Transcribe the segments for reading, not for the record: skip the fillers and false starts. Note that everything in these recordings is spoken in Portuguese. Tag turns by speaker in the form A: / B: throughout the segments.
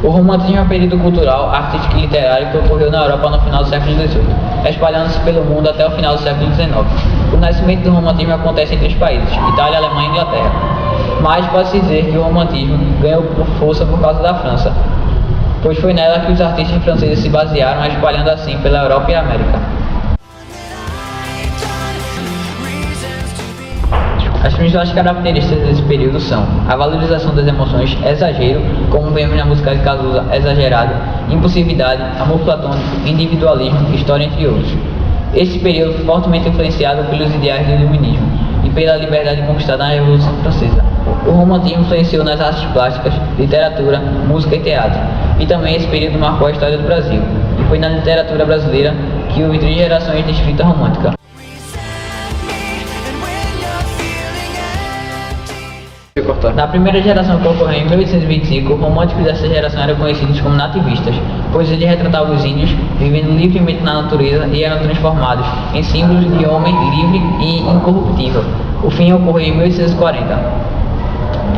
A: O romantismo é um período cultural, artístico e literário que ocorreu na Europa no final do século XVIII, espalhando-se pelo mundo até o final do século XIX. O nascimento do romantismo acontece em 3 países, Itália, Alemanha e Inglaterra. Mas pode-se dizer que o romantismo ganhou força por causa da França, pois foi nela que os artistas franceses se basearam, espalhando assim pela Europa e América. As principais características desse período são a valorização das emoções, exagero, como vemos na música de Cazuza, exagerado, impulsividade, amor platônico, individualismo, história, entre outros. Esse período foi fortemente influenciado pelos ideais do iluminismo e pela liberdade conquistada na Revolução Francesa. O romantismo influenciou nas artes plásticas, literatura, música e teatro, e também esse período marcou a história do Brasil, e foi na literatura brasileira que houve 3 gerações de escrita romântica. Na primeira geração, que ocorreu em 1825, românticos dessa geração eram conhecidos como nativistas, pois eles retratavam os índios vivendo livremente na natureza e eram transformados em símbolos de homem livre e incorruptível. O fim ocorreu em 1840.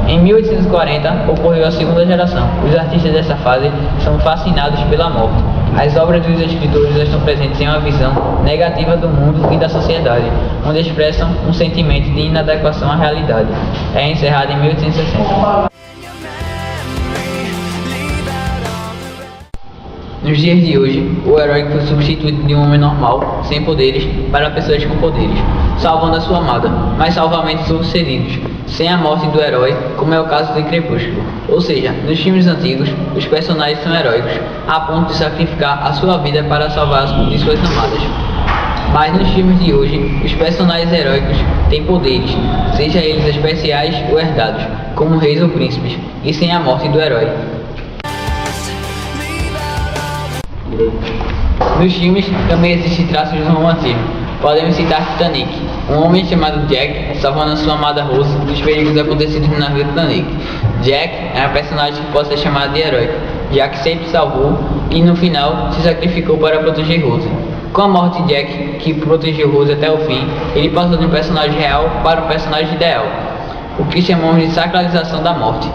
A: Em 1840, ocorreu a segunda geração. Os artistas dessa fase são fascinados pela morte. As obras dos escritores estão presentes em uma visão negativa do mundo e da sociedade, onde expressam um sentimento de inadequação à realidade. É encerrado em 1860. Nos dias de hoje, o herói foi substituído de um homem normal, sem poderes, para pessoas com poderes, salvando a sua amada, mas salvamentos sucedidos, sem a morte do herói, como é o caso de Crepúsculo. Ou seja, nos filmes antigos, os personagens são heróicos, a ponto de sacrificar a sua vida para salvar de suas amadas. Mas nos filmes de hoje, os personagens heróicos têm poderes, seja eles especiais ou herdados, como reis ou príncipes, e sem a morte do herói. Nos filmes também existem traços de romantismo. Podemos citar Titanic, um homem chamado Jack salvando a sua amada Rose dos perigos acontecidos no navio Titanic. Jack é um personagem que pode ser chamado de herói, já que sempre salvou e no final se sacrificou para proteger Rose. Com a morte de Jack, que protegeu Rose até o fim, ele passou de um personagem real para um personagem ideal, o que chamamos de sacralização da morte.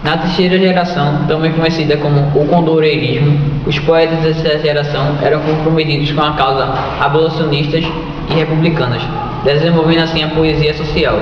A: Na terceira geração, também conhecida como o condoreirismo, os poetas dessa geração eram comprometidos com a causa abolicionistas e republicanas, desenvolvendo assim a poesia social.